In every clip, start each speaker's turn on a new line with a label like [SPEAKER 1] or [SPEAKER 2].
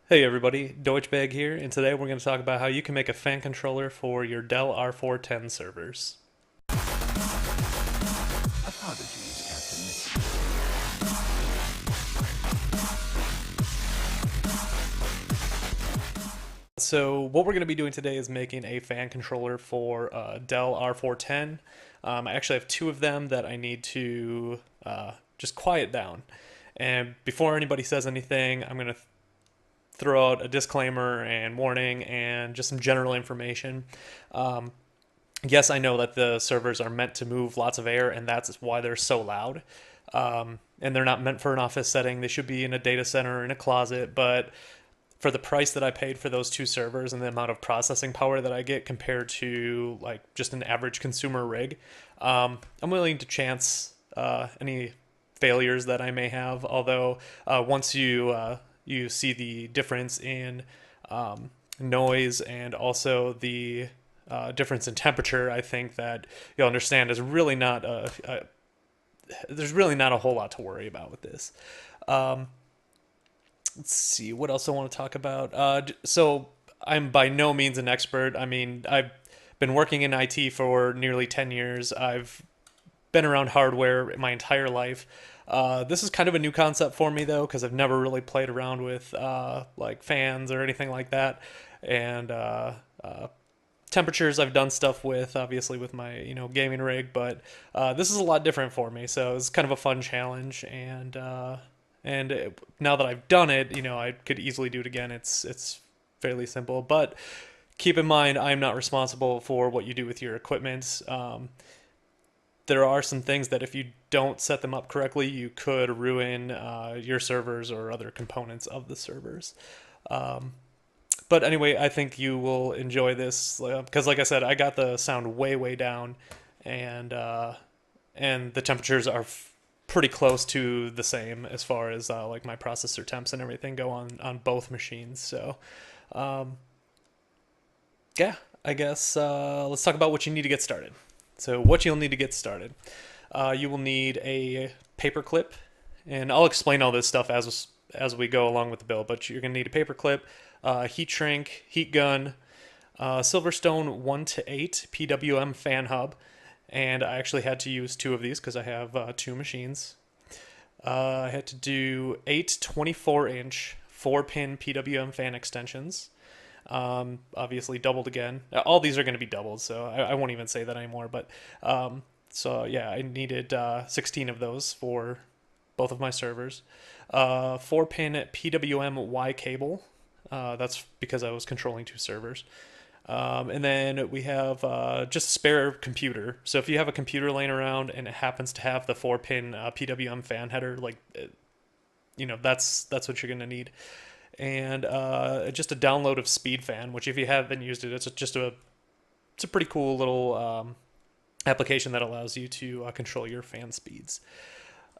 [SPEAKER 1] Hey everybody, Deutschbag here, and today we're going to talk about how you can make a fan controller for your Dell R410 servers.
[SPEAKER 2] Apologies, Captain.
[SPEAKER 1] So what we're going to be doing today is making a fan controller for Dell R410. I actually have two of them that I need to just quiet down. And before anybody says anything, I'm going to throw out a disclaimer and warning and just some general information. Yes, I know that the servers are meant to move lots of air, and that's why they're so loud. And they're not meant for an office setting. They should be in a data center or in a closet. But for the price that I paid for those two servers and the amount of processing power that I get compared to like just an average consumer rig, I'm willing to chance any failures that I may have. Although once you see the difference in noise and also the difference in temperature, I think that you'll understand is really not there's really not a whole lot to worry about with this. Um, let's see what else I want to talk about. So I'm by no means an expert. I mean, I've been working in IT for nearly 10 years. I've been around hardware my entire life. This is kind of a new concept for me though, because I've never really played around with like fans or anything like that. And temperatures I've done stuff with, obviously with my gaming rig, but this is a lot different for me. So it's kind of a fun challenge, and now that I've done it, I could easily do it again. It's fairly simple, but keep in mind I'm not responsible for what you do with your equipment. There are some things that if you don't set them up correctly, you could ruin your servers or other components of the servers. Um, but anyway, I think you will enjoy this because, like I said, I got the sound way down, and and the temperatures are pretty close to the same as far as like my processor temps and everything go on both machines. So um, yeah, I guess let's talk about what you need to get started. So what you'll need to get started, you will need a paper clip, and I'll explain all this stuff as we go along with the build. But you're gonna need a paper clip, heat shrink, heat gun, Silverstone 1 to 8 PWM fan hub, and I actually had to use two of these because I have two machines. I had to do 8 24-inch 4-pin PWM fan extensions. Obviously doubled again. All these are going to be doubled, so I won't even say that anymore. But so yeah, I needed 16 of those for both of my servers. 4-pin PWM Y cable. That's because I was controlling two servers. And then we have just a spare computer. So if you have a computer laying around and it happens to have the 4-pin PWM fan header, like that's what you're gonna need. And just a download of SpeedFan, which if you haven't used it, it's a pretty cool little application that allows you to control your fan speeds.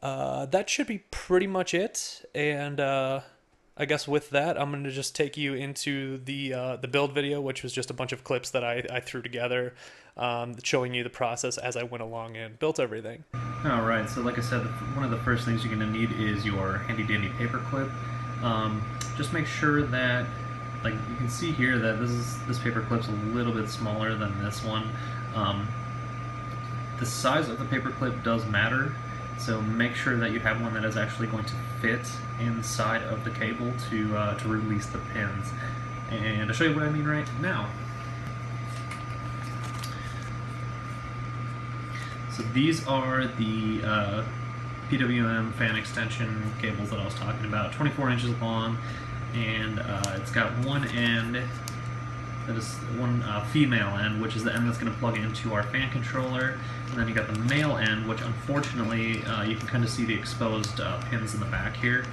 [SPEAKER 1] That should be pretty much it. And I guess with that, I'm going to just take you into the build video, which was just a bunch of clips that I threw together, showing you the process as I went along and built everything.
[SPEAKER 3] Alright, so like I said, one of the first things you're going to need is your handy dandy paper clip. Just make sure that, like you can see here, that this paper clip's a little bit smaller than this one. The size of the paper clip does matter, so make sure that you have one that is actually going to fit inside of the cable to release the pins. And I'll show you what I mean right now. So these are the PWM fan extension cables that I was talking about, 24 inches long, and it's got one end that is one female end, which is the end that's going to plug into our fan controller, and then you got the male end, which unfortunately you can kind of see the exposed pins in the back here,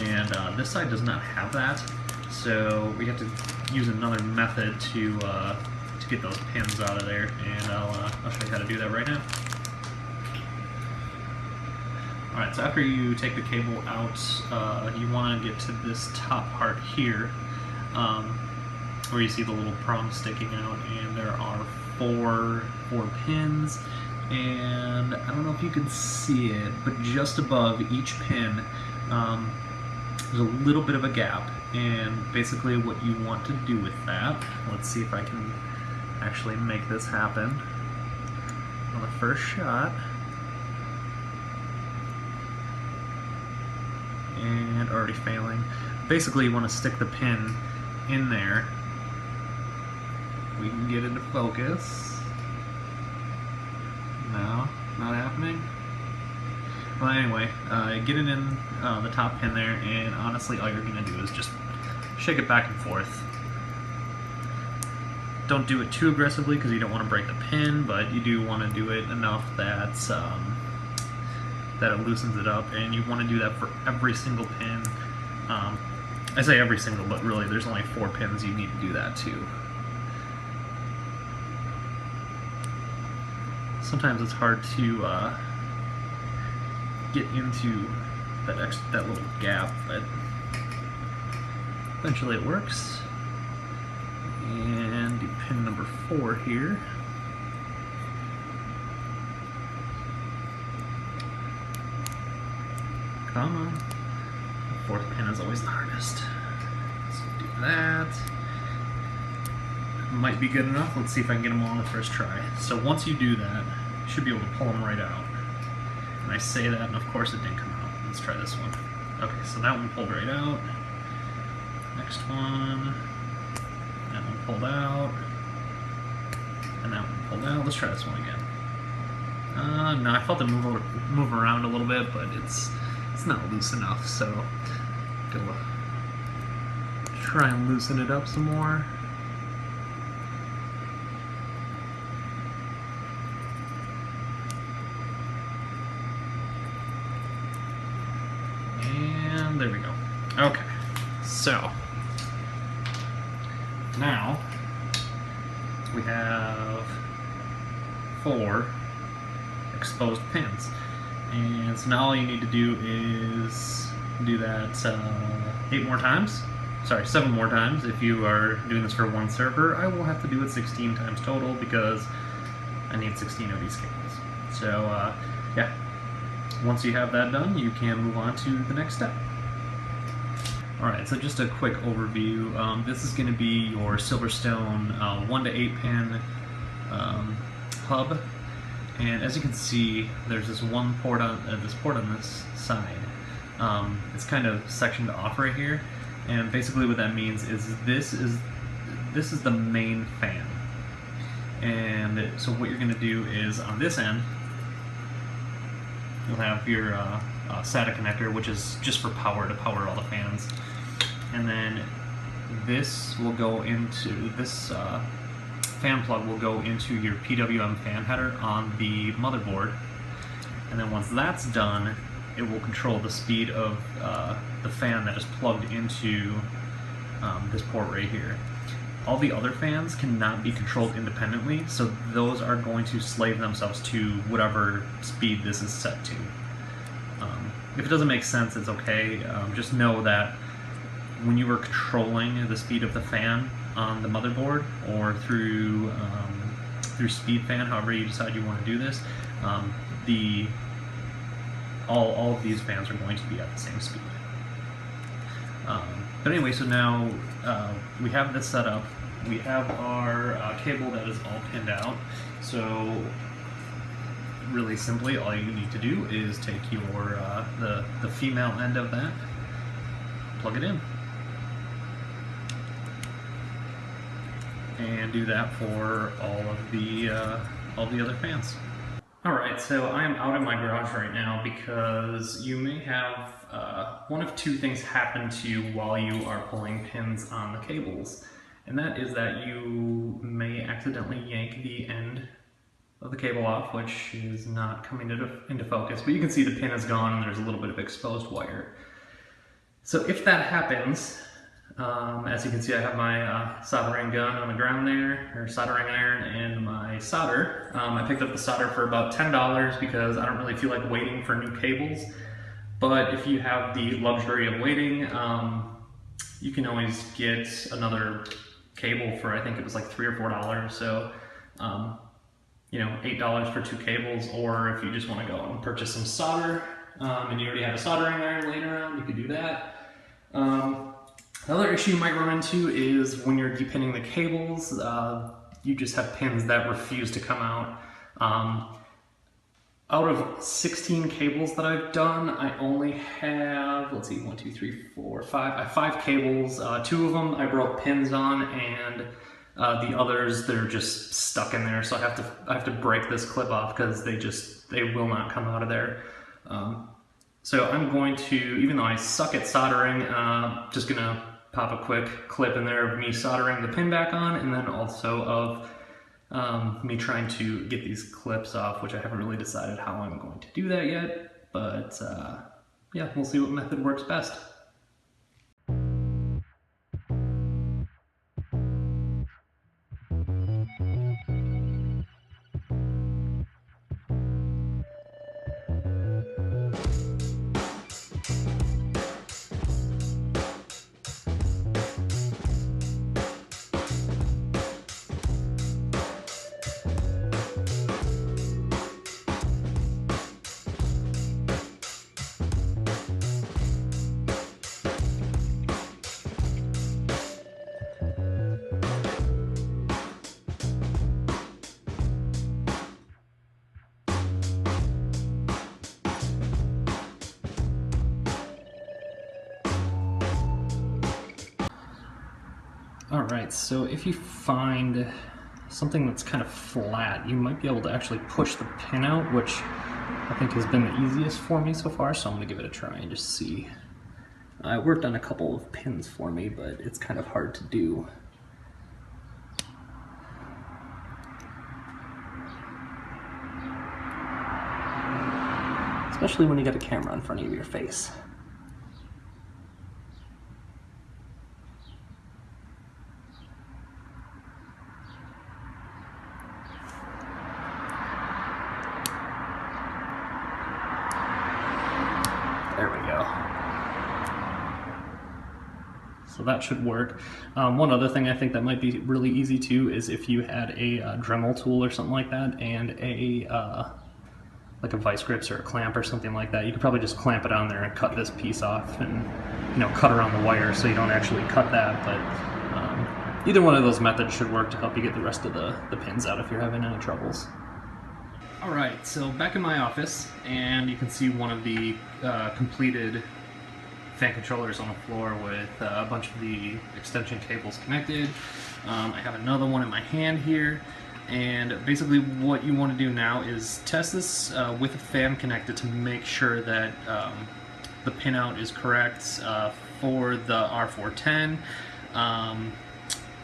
[SPEAKER 3] and this side does not have that, so we have to use another method to get those pins out of there, and I'll show you how to do that right now. Alright, so after you take the cable out, you want to get to this top part here, where you see the little prong sticking out, and there are four pins, and I don't know if you can see it, but just above each pin, there's a little bit of a gap, and basically what you want to do with that, let's see if I can actually make this happen on the first shot. And already failing. Basically you want to stick the pin in there. We can get into focus. No, not happening. Well, anyway, get it in the top pin there, and honestly all you're going to do is just shake it back and forth. Don't do it too aggressively because you don't want to break the pin, but you do want to do it enough that that it loosens it up, and you want to do that for every single pin. I say every single, but really there's only 4 pins you need to do that to. Sometimes it's hard to get into that little gap, but eventually it works. And do pin number 4 here. Come on. The 4th pin is always the hardest. So do that. Might be good enough. Let's see if I can get them all on the first try. So once you do that, you should be able to pull them right out. And I say that, and of course it didn't come out. Let's try this one. Okay, so that one pulled right out. Next one. That one pulled out. And that one pulled out. Let's try this one again. No, I felt it move around a little bit, but it's not loose enough, so go try and loosen it up some more. And there we go. Okay, so now we have 4 exposed pins. And so now all you need to do is do that 8 more times. Sorry, 7 more times. If you are doing this for one server, I will have to do it 16 times total because I need 16 of these cables. So yeah, once you have that done, you can move on to the next step. Alright, so just a quick overview. This is going to be your Silverstone 1 to 8 pin hub. And as you can see, there's this one port on this side. It's kind of sectioned off right here, and basically what that means is this is the main fan. And so what you're going to do is on this end, you'll have your SATA connector, which is just for power to power all the fans, and then this will go into this. Fan plug will go into your Pwm fan header on the motherboard, and then once that's done, it will control the speed of the fan that is plugged into this port right here. All the other fans cannot be controlled independently, so those are going to slave themselves to whatever speed this is set to. If it doesn't make sense, it's okay. Just know that when you are controlling the speed of the fan on the motherboard or through speed fan, however you decide you want to do this, all of these fans are going to be at the same speed. But anyway, so now we have this set up. We have our cable that is all pinned out. So really simply, all you need to do is take your the female end of that, plug it in, and do that for all the other fans. Alright, so I am out in my garage right now because you may have one of 2 things happen to you while you are pulling pins on the cables. And that is that you may accidentally yank the end of the cable off, which is not coming into focus. But you can see the pin is gone and there's a little bit of exposed wire. So if that happens, as you can see, I have my soldering gun on the ground there, or soldering iron, and my solder. I picked up the solder for about $10 because I don't really feel like waiting for new cables. But if you have the luxury of waiting, you can always get another cable for, I think it was like $3 or $4. So, you know, $8 for 2 cables. Or if you just want to go and purchase some solder, and you already have a soldering iron laying around, you could do that. The other issue you might run into is when you're depinning the cables, you just have pins that refuse to come out. Out of 16 cables that I've done, I only have, let's see, 1, 2, 3, 4, 5. I have 5 cables. 2 of them I broke pins on, and the others, they're just stuck in there. So I have to break this clip off because they will not come out of there. So I'm going to, even though I suck at soldering, just gonna pop a quick clip in there of me soldering the pin back on, and then also of me trying to get these clips off, which I haven't really decided how I'm going to do that yet, but yeah, we'll see what method works best. Alright, so if you find something that's kind of flat, you might be able to actually push the pin out, which I think has been the easiest for me so far, so I'm going to give it a try and just see. I worked on a couple of pins for me, but it's kind of hard to do. Especially when you got a camera in front of your face. There we go. So that should work. One other thing I think that might be really easy too is if you had a Dremel tool or something like that and like a vice grips or a clamp or something like that, you could probably just clamp it on there and cut this piece off and, you know, cut around the wire so you don't actually cut that. But either one of those methods should work to help you get the rest of the pins out if you're having any troubles. Alright, so back in my office, and you can see one of the completed fan controllers on the floor with a bunch of the extension cables connected. I have another one in my hand here, and basically what you want to do now is test this with a fan connected to make sure that the pinout is correct for the R410.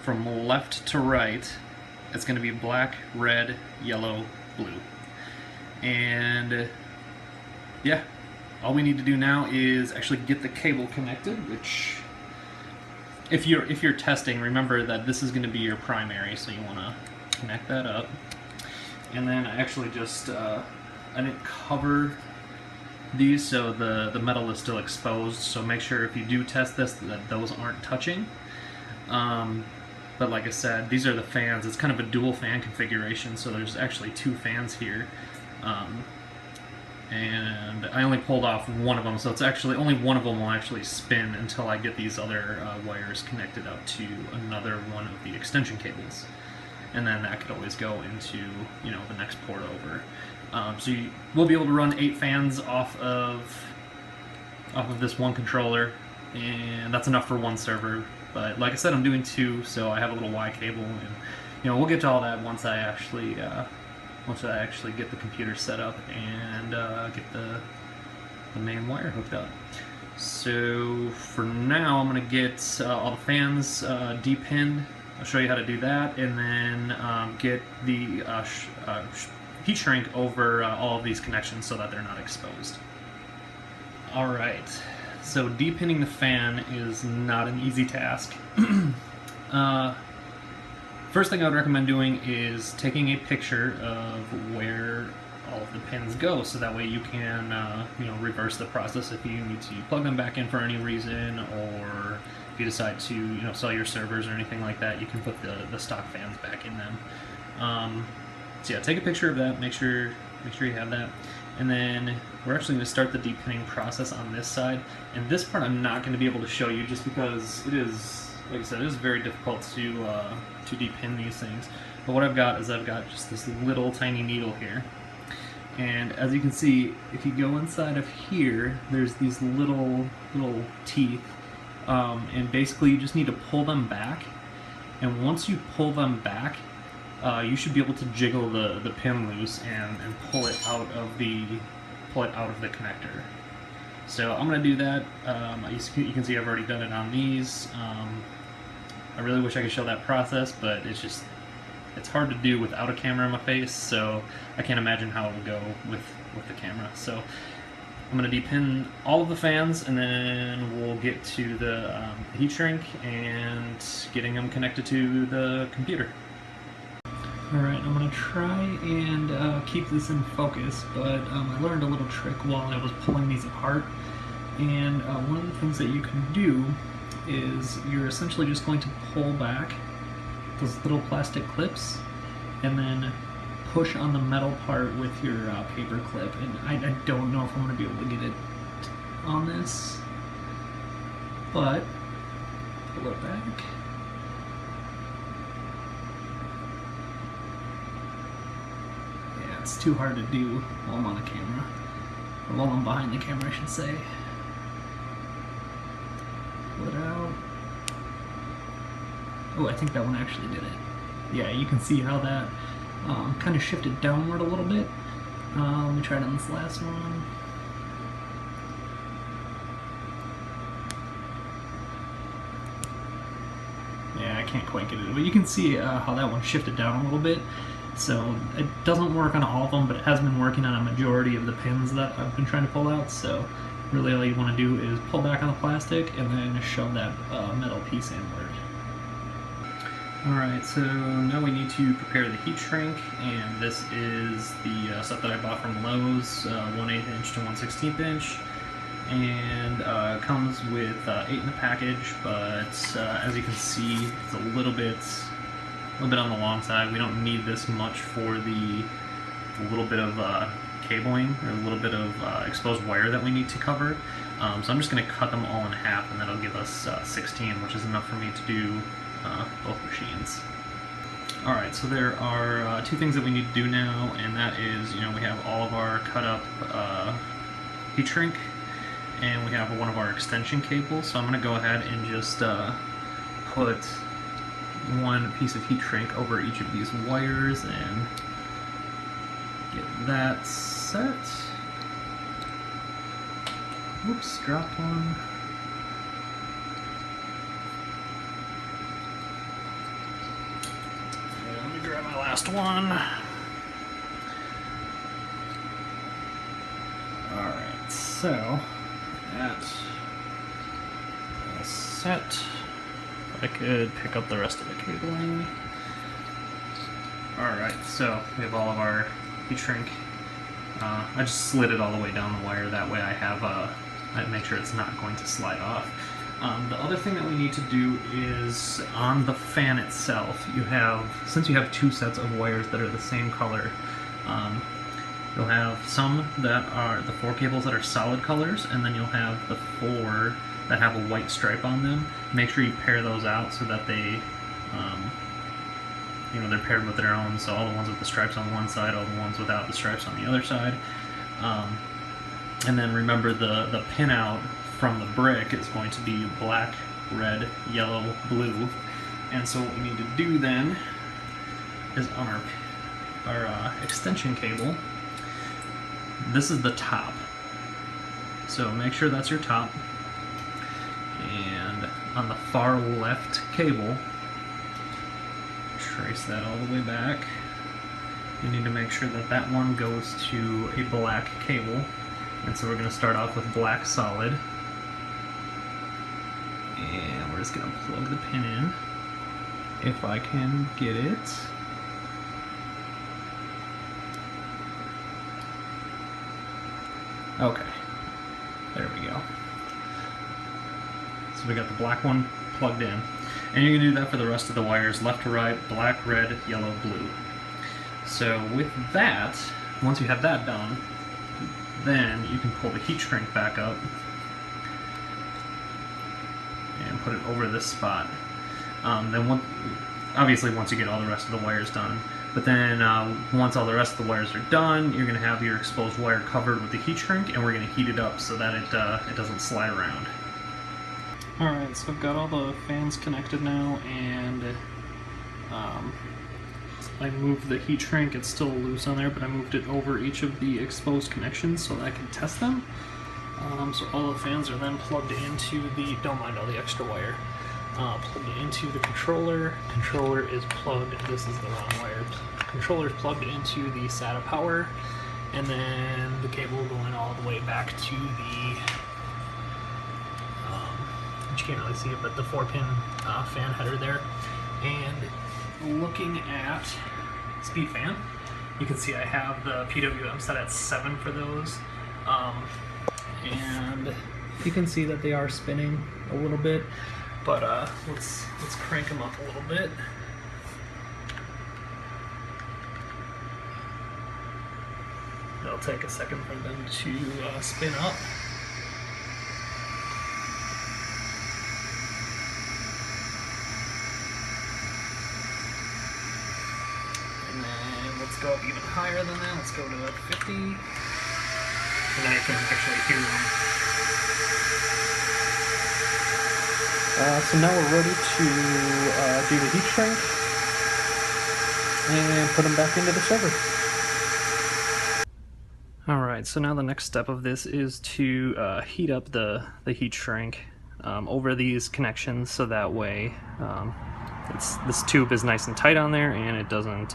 [SPEAKER 3] From left to right, it's going to be black, red, yellow, blue. And yeah, all we need to do now is actually get the cable connected, which if you're testing, remember that this is going to be your primary, so you want to connect that up. And then I actually just I didn't cover these, so the metal is still exposed, so make sure if you do test this that those aren't touching. But like I said, these are the fans. It's kind of a dual fan configuration, so there's actually 2 fans here. And I only pulled off one of them, so it's actually only one of them will actually spin until I get these other wires connected up to another one of the extension cables, and then that could always go into, you know, the next port over. So you will be able to run 8 fans off of this one controller, and that's enough for one server. But like I said, I'm doing 2, so I have a little Y cable, and you know, we'll get to all that once I actually get the computer set up and get the main wire hooked up. So for now, I'm going to get all the fans depinned. I'll show you how to do that, and then get the heat shrink over all of these connections so that they're not exposed. Alright, so depinning the fan is not an easy task. First thing I would recommend doing is taking a picture of where all of the pins go, so that way you can you know, reverse the process if you need to plug them back in for any reason, or if you decide to, you know, sell your servers or anything like that, you can put the stock fans back in them. So yeah, take a picture of that, make sure you have that, And then we're actually going to start the deepening process on this side. And this part I'm not going to be able to show you just because it is, like I said, it is very difficult to deepin these things. But what I've got is I've got just this little tiny needle here. And as you can see, if you go inside of here, there's these little teeth. And basically you just need to pull them back. And once you pull them back, you should be able to jiggle the pin loose and pull it out of the connector. So I'm going to do that. You can see I've already done it on these. I really wish I could show that process, but it's hard to do without a camera in my face, so I can't imagine how it will go with the camera. So I'm going to depin all of the fans, and then we'll get to the heat shrink and getting them connected to the computer. Alright, I'm going to try and keep this in focus, but I learned a little trick while I was pulling these apart. And one of the things that you can do is you're essentially just going to pull back those little plastic clips and then push on the metal part with your paper clip. And I don't know if I'm going to be able to get it on this, but pull it back. Yeah, it's too hard to do while I'm on the camera, or while I'm behind the camera, I should say. Pull it out. Oh, I think that one actually did it. Yeah, you can see how that kind of shifted downward a little bit. Let me try it on this last one. Yeah, I can't quite get it, but you can see how that one shifted down a little bit. So it doesn't work on all of them, but it has been working on a majority of the pins that I've been trying to pull out. So really all you want to do is pull back on the plastic and then shove that metal piece inward. Alright, so now we need to prepare the heat shrink, and this is the stuff that I bought from Lowe's, 1/8 inch to 1/16 inch, and comes with 8 in the package, but as you can see, it's a little bit on the long side. We don't need this much for the little bit of cabling, or a little bit of exposed wire that we need to cover. So I'm just going to cut them all in half, and that'll give us 16, which is enough for me to do both machines. Alright, so there are 2 things that we need to do now, and that is, we have all of our cut up heat shrink, and we have one of our extension cables. So I'm going to go ahead and just put one piece of heat shrink over each of these wires and get that set. Whoops, dropped one. Let me grab my last one. Alright, so that is set. I could pick up the rest of the cabling. Alright, so we have all of our heat shrink. I just slid it all the way down the wire, that way I make sure it's not going to slide off. The other thing that we need to do is on the fan itself, since you have 2 sets of wires that are the same color, you'll have some that are the 4 cables that are solid colors, and then you'll have the 4 that have a white stripe on them. Make sure you pair those out so that they, they're paired with their own, so all the ones with the stripes on one side, all the ones without the stripes on the other side. And then remember the pinout from the brick is going to be black, red, yellow, blue. And so what we need to do then is on our extension cable, this is the top. So make sure that's your top. And on the far left cable, trace that all the way back. You need to make sure that that one goes to a black cable. And so we're going to start off with black solid. And we're just going to plug the pin in, if I can get it. Okay, there we go. So we got the black one plugged in. And you're going to do that for the rest of the wires, left to right, black, red, yellow, blue. So with that, once you have that done, then you can pull the heat shrink back up and put it over this spot. Obviously once you get all the rest of the wires done, but then once all the rest of the wires are done, you're going to have your exposed wire covered with the heat shrink, and we're going to heat it up so that it doesn't slide around. Alright, so I've got all the fans connected now, and I moved the heat shrink. It's still loose on there, but I moved it over each of the exposed connections so that I can test them. So all the fans are then plugged into the, don't mind all the extra wire, plugged into the controller. Controller is plugged, this is the wrong wire. Controller is plugged into the SATA power, and then the cable going all the way back to the, you can't really see it, but the 4-pin fan header there. And looking at speed fan, you can see I have the PWM set at 7 for those. And you can see that they are spinning a little bit, but let's crank them up a little bit. It'll take a second for them to spin up. And then let's go up even higher than that. Let's go to 50. And then I can actually hear them. So now we're ready to do the heat shrink and put them back into the server. Alright, so now the next step of this is to heat up the heat shrink over these connections, so that way this tube is nice and tight on there and it doesn't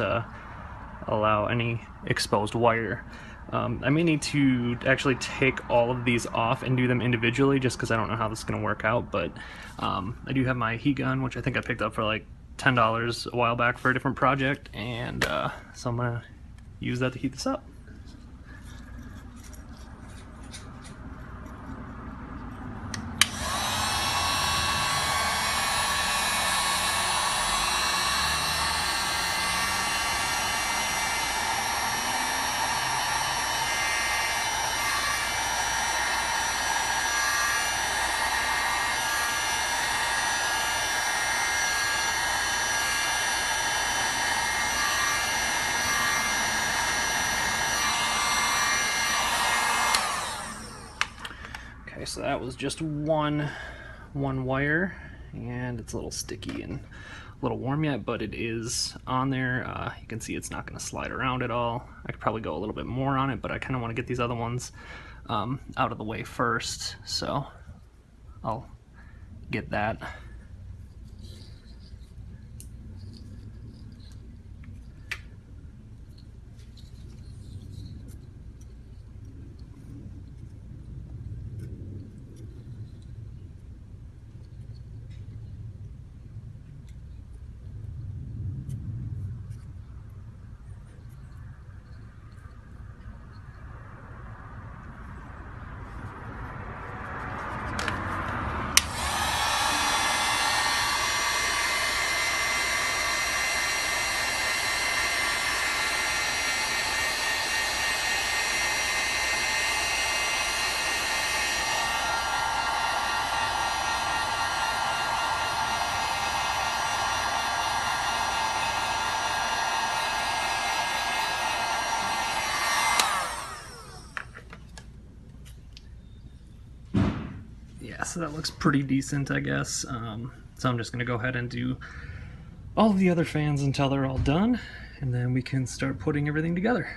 [SPEAKER 3] allow any exposed wire. I may need to actually take all of these off and do them individually, just because I don't know how this is going to work out, but I do have my heat gun, which I think I picked up for like $10 a while back for a different project, and so I'm going to use that to heat this up. Okay, so that was just one wire, and it's a little sticky and a little warm yet, but it is on there. You can see it's not going to slide around at all. I could probably go a little bit more on it, but I kind of want to get these other ones out of the way first, so I'll get that. Yeah, so that looks pretty decent, I guess. So I'm just going to go ahead and do all of the other fans until they're all done, and then we can start putting everything together.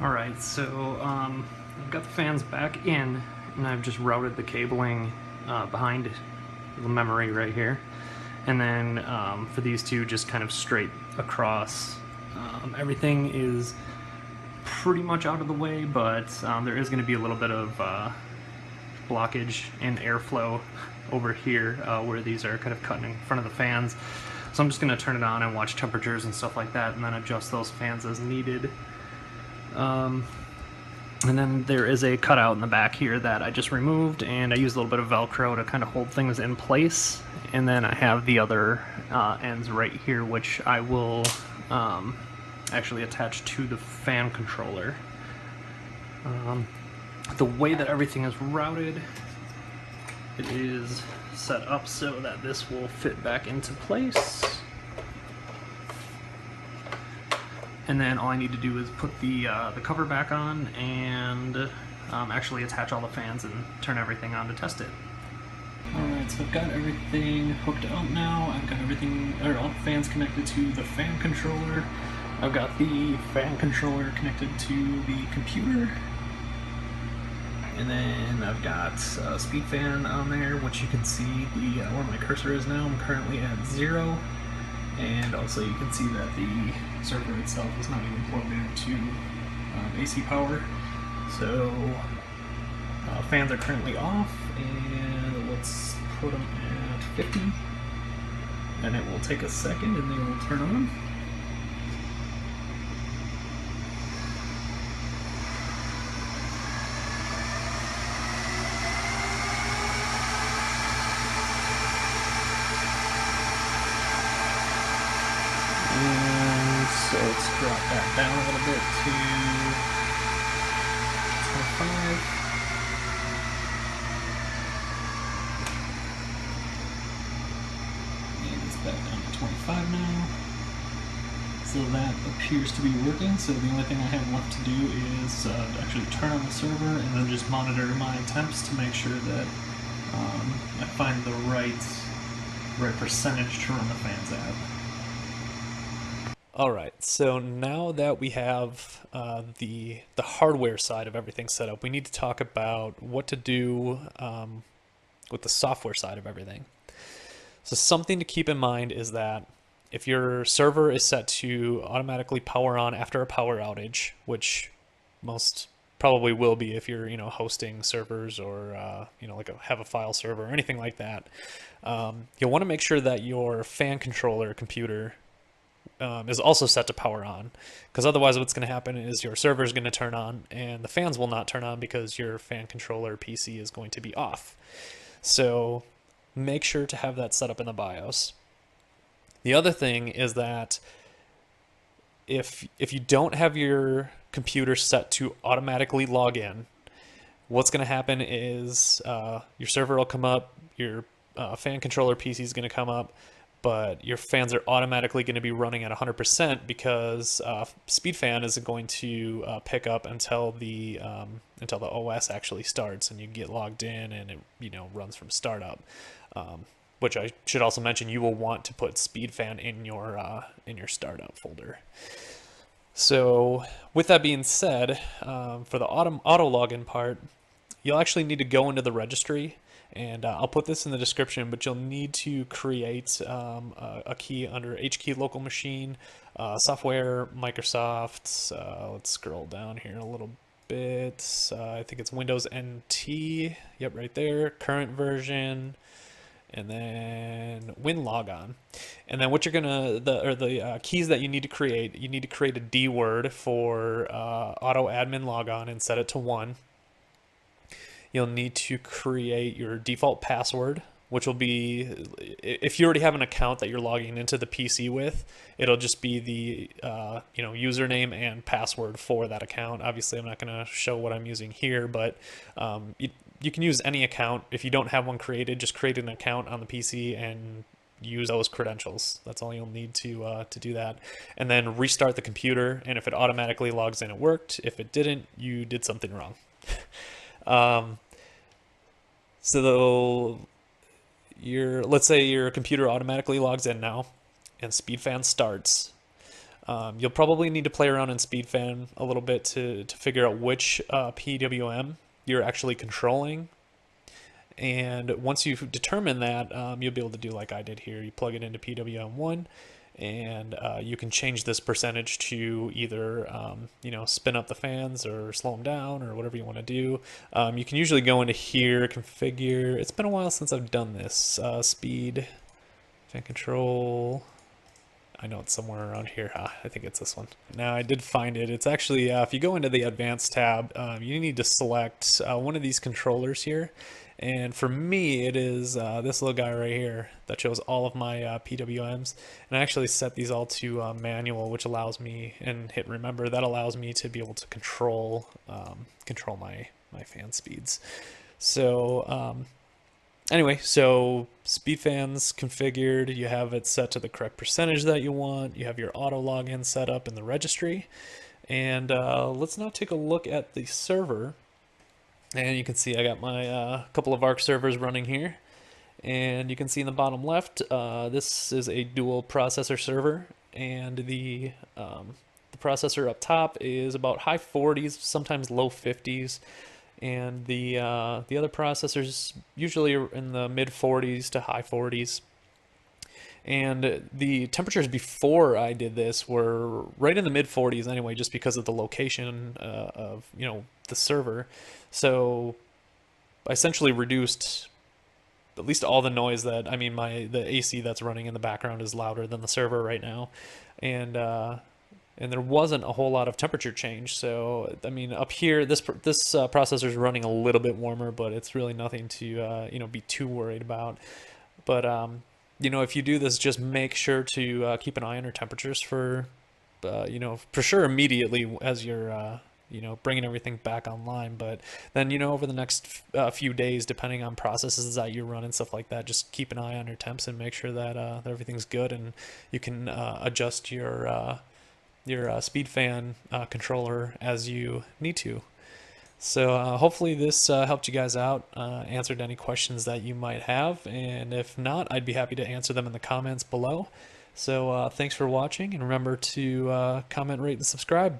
[SPEAKER 3] Alright, so I've got the fans back in, and I've just routed the cabling behind the memory right here.
[SPEAKER 1] And then for these two, just kind of straight across. Everything is pretty much out of the way, but there is going to be a little bit of blockage and airflow over here where these are kind of cutting in front of the fans. So I'm just going to turn it on and watch temperatures and stuff like that, and then adjust those fans as needed. And then there is a cutout in the back here that I just removed, and I used a little bit of Velcro to kind of hold things in place. And then I have the other ends right here, which I will actually attach to the fan controller. The way that everything is routed, it is set up so that this will fit back into place. And then all I need to do is put the cover back on and actually attach all the fans and turn everything on to test it. Alright, so I've got everything hooked up now. I've got everything, or all the fans connected to the fan controller. I've got the fan controller connected to the computer. And then I've got a speed fan on there, which you can see where my cursor is now. I'm currently at 0. And also you can see that the server itself is not even plugged into AC power. So fans are currently off, and let's put them at 50. And it will take a second and they will turn on. So let's drop that down a little bit to 25. And it's back down to 25 now. So that appears to be working. So the only thing I have left to do is actually turn on the server and then just monitor my temps to make sure that I find the right percentage to run the fans at. Alright, so now that we have the hardware side of everything set up, we need to talk about what to do with the software side of everything. So something to keep in mind is that if your server is set to automatically power on after a power outage, which most probably will be if you're hosting servers or like have a file server or anything like that, you'll want to make sure that your fan controller computer is also set to power on, because otherwise what's going to happen is your server is going to turn on and the fans will not turn on because your fan controller PC is going to be off. So make sure to have that set up in the BIOS. The other thing is that if you don't have your computer set to automatically log in, what's going to happen is your server will come up, your fan controller PC is going to come up, but your fans are automatically going to be running at 100% because speed fan isn't going to pick up until the OS actually starts and you get logged in and it runs from startup. Which I should also mention, you will want to put speed fan in your startup folder. So with that being said, for the auto login part, you'll actually need to go into the registry. And I'll put this in the description, but you'll need to create a key under HKey local machine, software, Microsoft. Let's scroll down here a little bit. I think it's Windows NT. Yep, right there. Current version, and then WinLogon. And then what you're gonna the keys that you need to create. You need to create a D word for auto admin logon and set it to 1. You'll need to create your default password, which will be, if you already have an account that you're logging into the PC with, it'll just be the username and password for that account. Obviously, I'm not going to show what I'm using here, but you can use any account. If you don't have one created, just create an account on the PC and use those credentials. That's all you'll need to do that. And then restart the computer, and if it automatically logs in, it worked. If it didn't, you did something wrong. So let's say your computer automatically logs in now and SpeedFan starts. You'll probably need to play around in SpeedFan a little bit to figure out which PWM you're actually controlling. And once you determine that, you'll be able to do like I did here. You plug it into PWM1, and you can change this percentage to either spin up the fans or slow them down or whatever you want to do. You can usually go into here, configure. It's been a while since I've done this. Speed, fan control. I know it's somewhere around here. I think it's this one. Now I did find it. It's actually, if you go into the advanced tab, you need to select one of these controllers here. And for me, it is this little guy right here that shows all of my PWMs. And I actually set these all to manual, which allows me, and hit remember, that allows me to be able to control my fan speeds. So anyway, so speed fans configured, you have it set to the correct percentage that you want, you have your auto login set up in the registry, and let's now take a look at the server. And you can see I got my couple of ARC servers running here, and you can see in the bottom left, this is a dual processor server, and the processor up top is about high 40s, sometimes low 50s. And the other processors usually are in the mid 40s to high 40s. And the temperatures before I did this were right in the mid 40s anyway, just because of the location of the server. So I essentially reduced at least all the noise that the AC that's running in the background is louder than the server right now, and there wasn't a whole lot of temperature change. So I mean, up here, this processor is running a little bit warmer, but it's really nothing to be too worried about. But if you do this, just make sure to keep an eye on your temperatures for sure immediately as you're bringing everything back online. But then over the next few days, depending on processes that you run and stuff like that, just keep an eye on your temps and make sure that everything's good, and you can adjust your speed fan controller as you need to. So hopefully this helped you guys out, answered any questions that you might have, and if not, I'd be happy to answer them in the comments below. So thanks for watching, and remember to comment, rate, and subscribe.